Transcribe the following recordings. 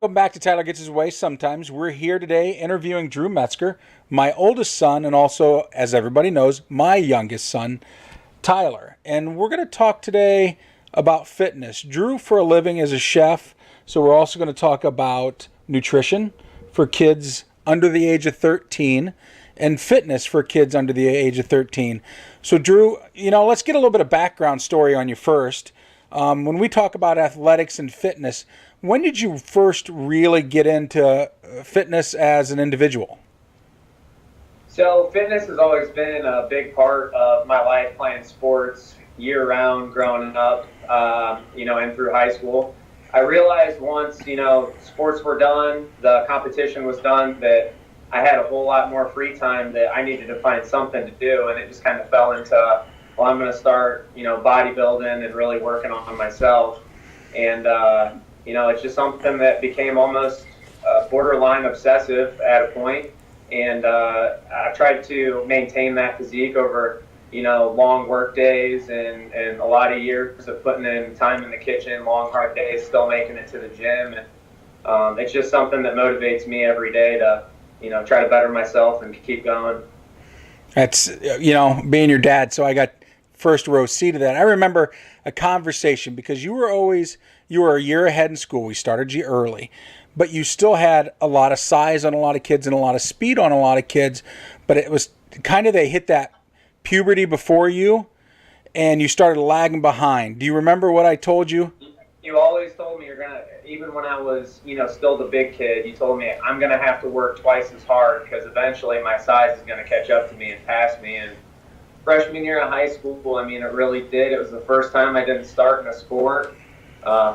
Welcome back to Tyler Gets His Way Sometimes. We're here today interviewing Drew Metzger, my oldest son, and also, as everybody knows, my youngest son, Tyler. And we're going to talk today about fitness. Drew, for a living, is a chef, so we're also going to talk about nutrition for kids under the age of 13 and fitness for kids under the age of 13. So, Drew, let's get a little bit of background story on you first. When we talk about athletics and fitness, when did you first really get into fitness as an individual? So fitness has always been a big part of my life, playing sports year-round growing up, and through high school. I realized once, sports were done, the competition was done, that I had a whole lot more free time that I needed to find something to do, and it just kind of fell into, well, I'm going to start, bodybuilding and really working on myself. And, it's just something that became almost borderline obsessive at a point. And I tried to maintain that physique over, long work days and a lot of years of putting in time in the kitchen, long, hard days, still making it to the gym. And it's just something that motivates me every day to, try to better myself and keep going. That's, being your dad, so I got first row seat of that. I remember a conversation because you were a year ahead in school. We started you early, but you still had a lot of size on a lot of kids and a lot of speed on a lot of kids. But it was kind of, they hit that puberty before you and you started lagging behind. Do you remember what I told you? You always told me even when I was, still the big kid, you told me I'm going to have to work twice as hard because eventually my size is going to catch up to me and pass me. And freshman year of high school, it really did. It was the first time I didn't start in a sport,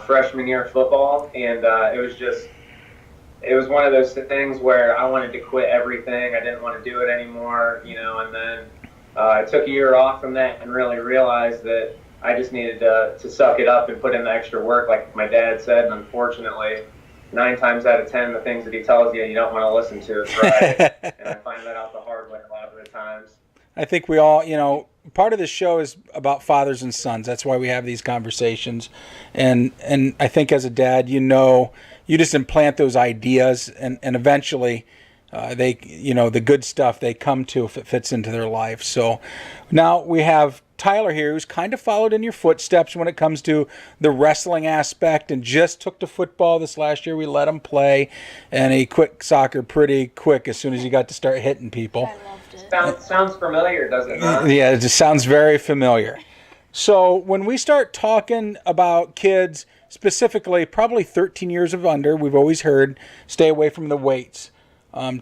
freshman year of football, and it was one of those things where I wanted to quit everything. I didn't want to do it anymore, and then I took a year off from that and really realized that I just needed to suck it up and put in the extra work, like my dad said, and unfortunately, 9 times out of 10, the things that he tells you don't want to listen to is right, and I find that out the hard way a lot of the times. I think we all, part of this show is about fathers and sons. That's why we have these conversations. And I think as a dad, you just implant those ideas and eventually they, the good stuff they come to if it fits into their life. So now we have Tyler here, who's kind of followed in your footsteps when it comes to the wrestling aspect and just took to football this last year. We let him play, and he quit soccer pretty quick as soon as he got to start hitting people. I loved it. Sounds familiar, doesn't it? Huh? Yeah, it just sounds very familiar. So when we start talking about kids, specifically probably 13 years of under, we've always heard stay away from the weights.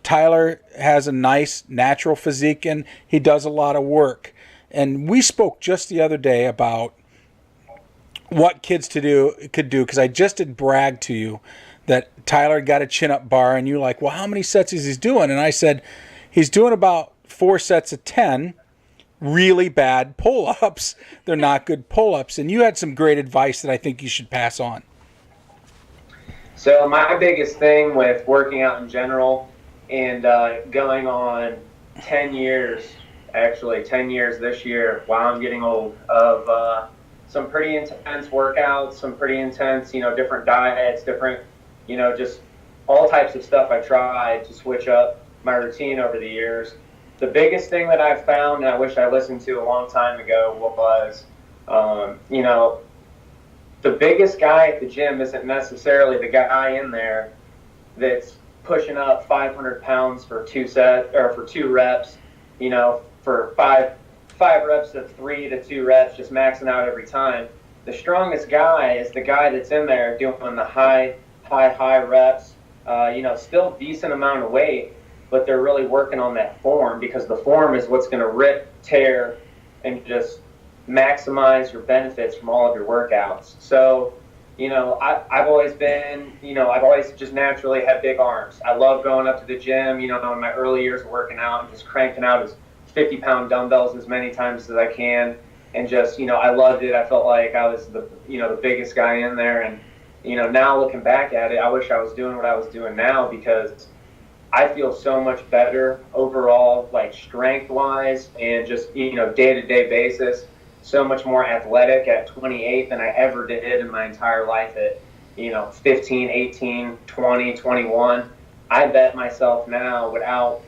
Tyler has a nice natural physique, and he does a lot of work. And we spoke just the other day about what kids could do, because I just did brag to you that Tyler got a chin-up bar, and you're like, well, how many sets is he doing? And I said, he's doing about 4 sets of 10 really bad pull-ups. They're not good pull-ups. And you had some great advice that I think you should pass on. So my biggest thing with working out in general and going on 10 years, actually 10 years this year, while I'm getting old, of some pretty intense workouts, some pretty intense, different diets, different, just all types of stuff I tried to switch up my routine over the years. The biggest thing that I've found, and I wish I listened to a long time ago, was, the biggest guy at the gym isn't necessarily the guy in there that's pushing up 500 pounds for 2 reps, for five reps of 3 to 2 reps, just maxing out every time. The strongest guy is the guy that's in there doing the high reps, still decent amount of weight, but they're really working on that form, because the form is what's going to rip, tear, and just maximize your benefits from all of your workouts. So, I've always been, I've always just naturally had big arms. I love going up to the gym, in my early years of working out and just cranking out as 50-pound dumbbells as many times as I can. And just, I loved it. I felt like I was the biggest guy in there. And, now looking back at it, I wish I was doing what I was doing now, because I feel so much better overall, like strength-wise and just, day-to-day basis. So much more athletic at 28 than I ever did in my entire life at 15, 18, 20, 21. I bet myself now without,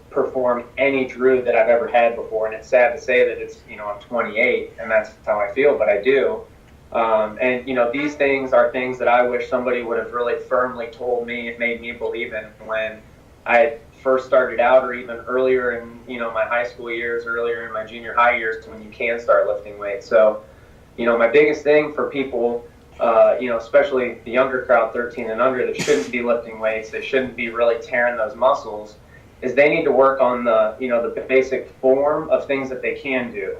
perform any Drew that I've ever had before. And it's sad to say that I'm 28 and that's how I feel, but I do. These things are things that I wish somebody would have really firmly told me and made me believe in when I first started out, or even earlier in, my high school years, earlier in my junior high years, when you can start lifting weights. So, my biggest thing for people, especially the younger crowd, 13 and under, that shouldn't be lifting weights, they shouldn't be really tearing those muscles, is they need to work on the basic form of things that they can do.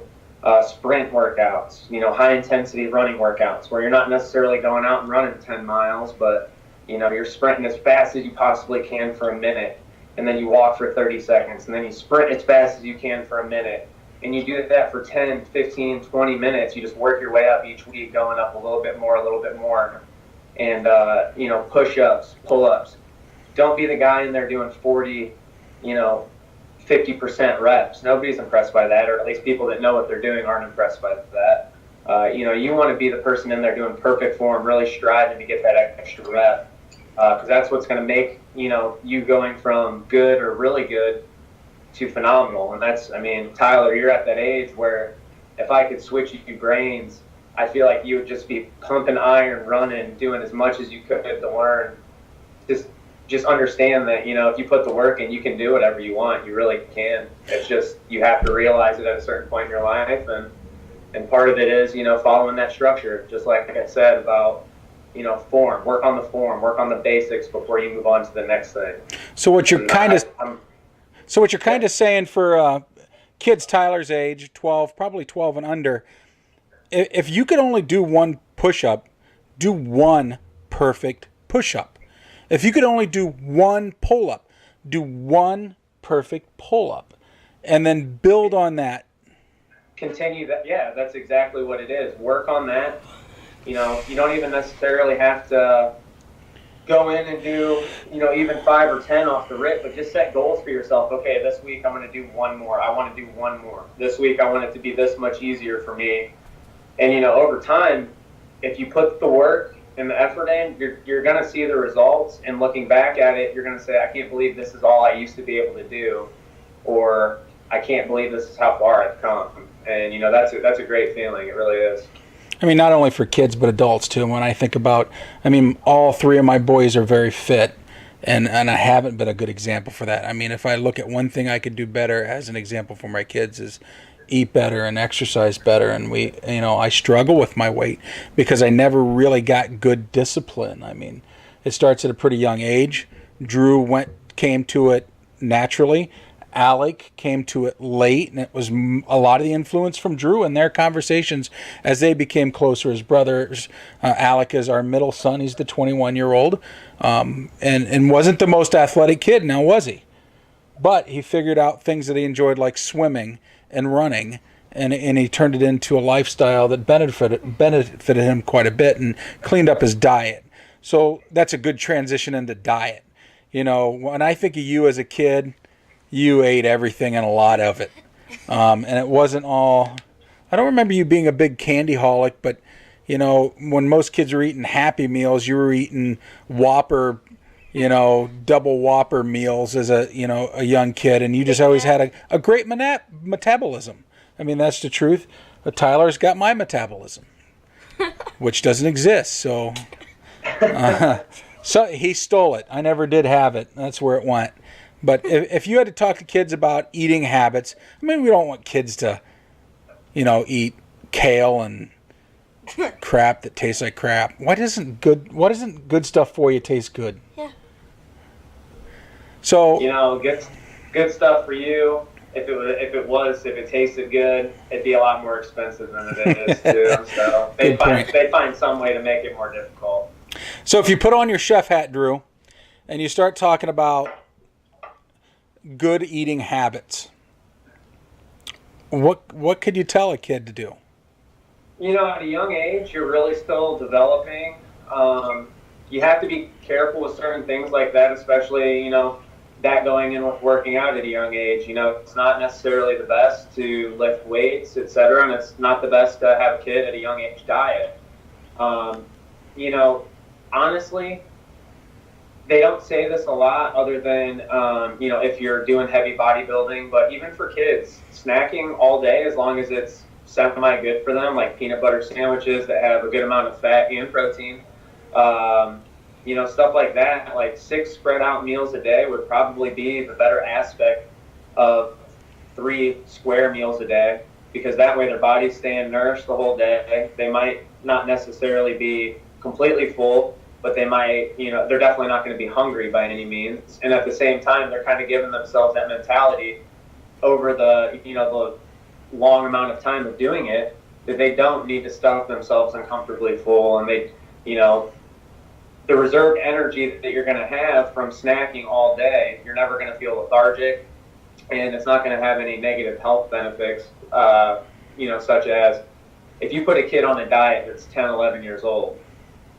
Sprint workouts, high intensity running workouts, where you're not necessarily going out and running 10 miles, but you're sprinting as fast as you possibly can for a minute, and then you walk for 30 seconds, and then you sprint as fast as you can for a minute, and you do that for 10, 15, 20 minutes. You just work your way up each week, going up a little bit more, and push-ups, pull-ups. Don't be the guy in there doing 40, 50% reps. Nobody's impressed by that, or at least people that know what they're doing aren't impressed by that. You want to be the person in there doing perfect form, really striving to get that extra rep, because that's what's going to make you going from good or really good to phenomenal. And Tyler, you're at that age where if I could switch you brains, I feel like you would just be pumping iron, running, doing as much as you could to learn. Just understand that, if you put the work in, you can do whatever you want. You really can. It's just you have to realize it at a certain point in your life, and part of it is, following that structure, just like I said about, form. Work on the form, work on the basics before you move on to the next thing. So what you're kind of saying for kids Tyler's age, 12, probably 12 and under, if you could only do one push-up, do one perfect push-up. If you could only do one pull-up, do one perfect pull-up, and then build on that. Continue that. Yeah, that's exactly what it is. Work on that. You don't even necessarily have to go in and do, even 5 or 10 off the rip, but just set goals for yourself. Okay, this week I'm going to do one more. I want to do one more. This week I want it to be this much easier for me. And, over time, if you put the work and the effort in, you're going to see the results. And looking back at it, you're going to say, I can't believe this is all I used to be able to do, or I can't believe this is how far I've come. And that's a great feeling. It really is. Not only for kids but adults too. When I think about, all 3 of my boys are very fit, and I haven't been a good example for that. If I look at one thing I could do better as an example for my kids is eat better and exercise better. And I struggle with my weight because I never really got good discipline. It starts at a pretty young age. Drew came to it naturally. Alec came to it late, and it was a lot of the influence from Drew and their conversations as they became closer as brothers. Alec is our middle son. He's the 21-year-old, and wasn't the most athletic kid, now was he? But he figured out things that he enjoyed, like swimming and running, and he turned it into a lifestyle that benefited him quite a bit and cleaned up his diet. So that's a good transition into diet. When I think of you as a kid, you ate everything and a lot of it. And it wasn't all... I don't remember you being a big candy holic, but, when most kids were eating Happy Meals, you were eating Whopper, double Whopper meals as a young kid, and you just always had a great metabolism. That's the truth. But Tyler's got my metabolism, which doesn't exist, so... So he stole it. I never did have it. That's where it went. But if you had to talk to kids about eating habits, we don't want kids to, eat kale and crap that tastes like crap. What isn't good stuff for you taste good? Yeah. So good stuff for you. If it tasted good, it'd be a lot more expensive than it is too. So they find some way to make it more difficult. So if you put on your chef hat, Drew, and you start talking about good eating habits, what could you tell a kid to do? At a young age, you're really still developing. You have to be careful with certain things like that, especially, that going in with working out at a young age. It's not necessarily the best to lift weights, etc., and it's not the best to have a kid at a young age diet. you know, honestly, they don't say this a lot other than, if you're doing heavy bodybuilding, but even for kids, snacking all day, as long as it's semi good for them, like peanut butter sandwiches that have a good amount of fat and protein, stuff like that, like 6 spread out meals a day would probably be the better aspect of 3 square meals a day, because that way their body's staying nourished the whole day. They might not necessarily be completely full, but they might, they're definitely not going to be hungry by any means. And at the same time, they're kind of giving themselves that mentality over the long amount of time of doing it, that they don't need to stuff themselves uncomfortably full. And the reserved energy that you're going to have from snacking all day, you're never going to feel lethargic, and it's not going to have any negative health benefits, such as if you put a kid on a diet that's 10, 11 years old,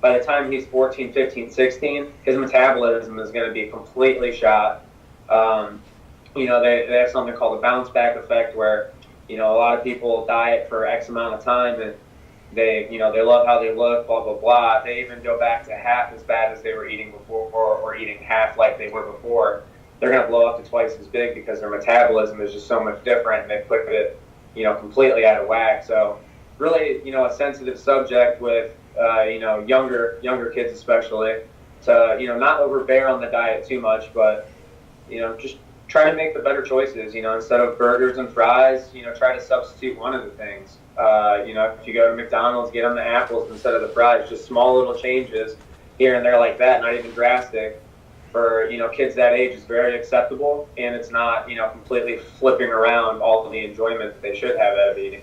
by the time he's 14, 15, 16, his metabolism is going to be completely shot. They have something called a bounce back effect where, a lot of people diet for X amount of time and they love how they look, blah, blah, blah. They even go back to half as bad as they were eating before, or eating half like they were before. They're going to blow up to twice as big because their metabolism is just so much different, and they put it, completely out of whack. So really, a sensitive subject with, younger kids especially, to, not overbear on the diet too much, but, just try to make the better choices, instead of burgers and fries, try to substitute one of the things. If you go to McDonald's, get them the apples instead of the fries, just small little changes here and there like that, not even drastic. For, kids that age is very acceptable, and it's not, completely flipping around all of the enjoyment that they should have out of eating.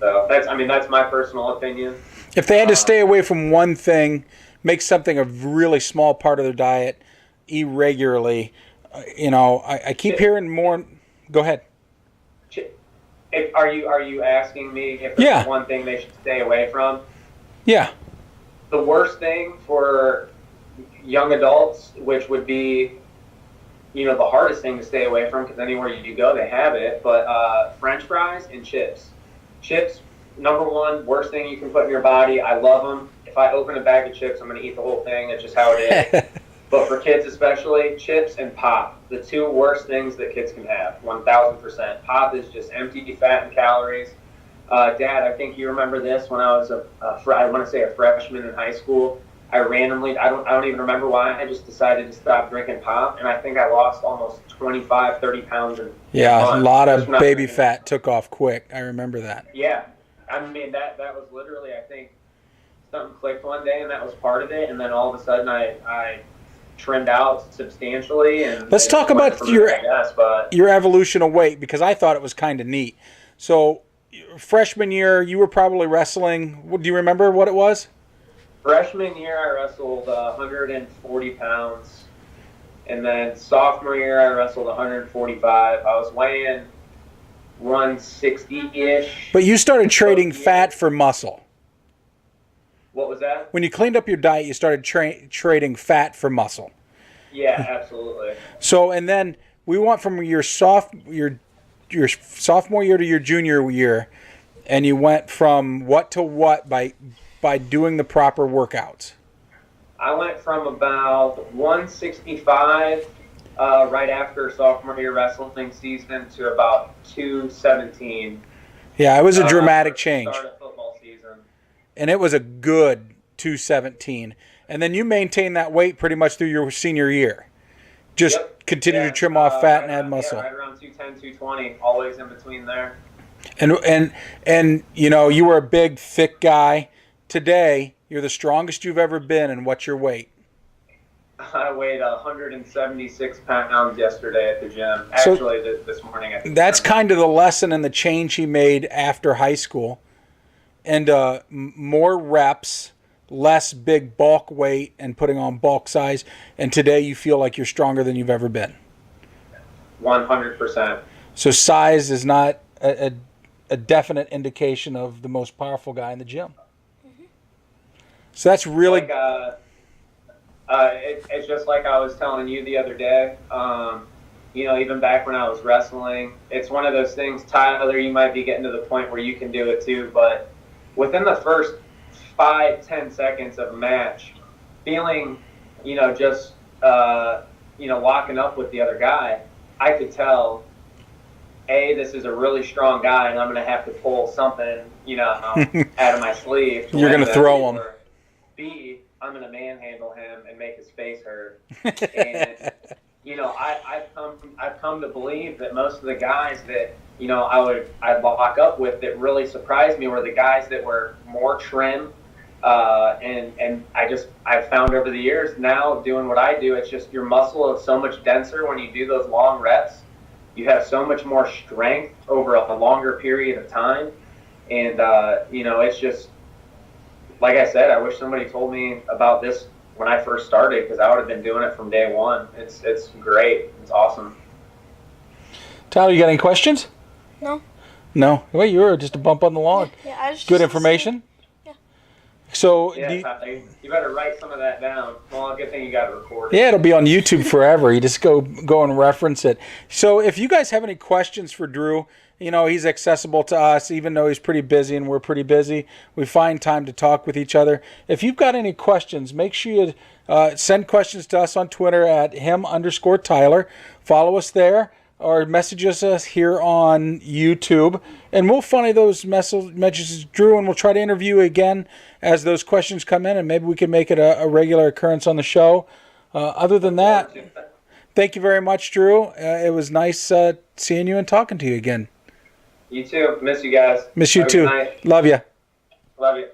So that's my personal opinion. If they had to stay away from one thing, make something a really small part of their diet, eat regularly, I keep hearing more. Go ahead. Are you asking me if there's one thing they should stay away from? Yeah. The worst thing for young adults, which would be, the hardest thing to stay away from, because anywhere you go, they have it, but French fries and chips. Chips, number one, worst thing you can put in your body. I love them. If I open a bag of chips, I'm going to eat the whole thing. It's just how it is. But for kids especially, chips and pop, the 2 worst things that kids can have, 1,000%. Pop is just empty fat and calories. Dad, I think you remember this when I was I want to say a freshman in high school. I randomly, I don't even remember why, I just decided to stop drinking pop, and I think I lost almost 25, 30 pounds in a lot of baby fat took off quick. I remember that. Yeah. That was literally, I think, something clicked one day, and that was part of it, and then all of a sudden I trimmed out substantially. And let's talk about your evolution of weight, because I thought it was kind of neat. So freshman year, you were probably wrestling. Do you remember what it was? Freshman year, I wrestled 140 pounds. And then sophomore year, I wrestled 145. I was weighing 160-ish. But you started trading fat for muscle. What was that? When you cleaned up your diet, you started trading fat for muscle. Yeah, absolutely. So, and then we went from your sophomore year to your junior year, and you went from what to what by doing the proper workouts? I went from about 165 right after sophomore year wrestling season to about 217. Yeah, it was a dramatic change. Start of football season. And it was a good 217. And then you maintained that weight pretty much through your senior year. Just continue to trim off fat and add muscle. Yeah, right around 210, 220, always in between there. And you were a big, thick guy. Today, you're the strongest you've ever been, and what's your weight? I weighed 176 pounds yesterday at the gym. Actually, this morning. That's kind of the lesson and the change he made after high school. And more reps, less big bulk weight, and putting on bulk size. And today you feel like you're stronger than you've ever been. 100%. So size is not a definite indication of the most powerful guy in the gym. So that's really... it's just like I was telling you the other day. Even back when I was wrestling, it's one of those things, Tyler, you might be getting to the point where you can do it too, but within the first 5-10 seconds of a match, feeling, just locking up with the other guy, I could tell, A, this is a really strong guy, and I'm going to have to pull something, out of my sleeve. You're going to throw him. Or B, I'm going to manhandle him and make his face hurt. And, I've come to believe that most of the guys that, I'd lock up with that really surprised me were the guys that were more trim. And I've found over the years now doing what I do, it's just your muscle is so much denser when you do those long reps. You have so much more strength over a longer period of time. And, it's just, like I said, I wish somebody told me about this when I first started, because I would have been doing it from day one. It's great. It's awesome. Tyler, you got any questions? No. No? Well, you were just a bump on the log. Yeah, I was good information? Yeah. So, Tyler, you better write some of that down. Well, good thing you got it recorded. Yeah, it'll be on YouTube forever. You just go and reference it. So if you guys have any questions for Drew, he's accessible to us, even though he's pretty busy and we're pretty busy. We find time to talk with each other. If you've got any questions, make sure you send questions to us on Twitter at @him_Tyler. Follow us there or message us here on YouTube. And we'll funnel those messages to Drew, and we'll try to interview you again as those questions come in, and maybe we can make it a regular occurrence on the show. Other than that, thank you very much, Drew. It was nice seeing you and talking to you again. You too. Miss you guys. Miss you too. Love you. Love you.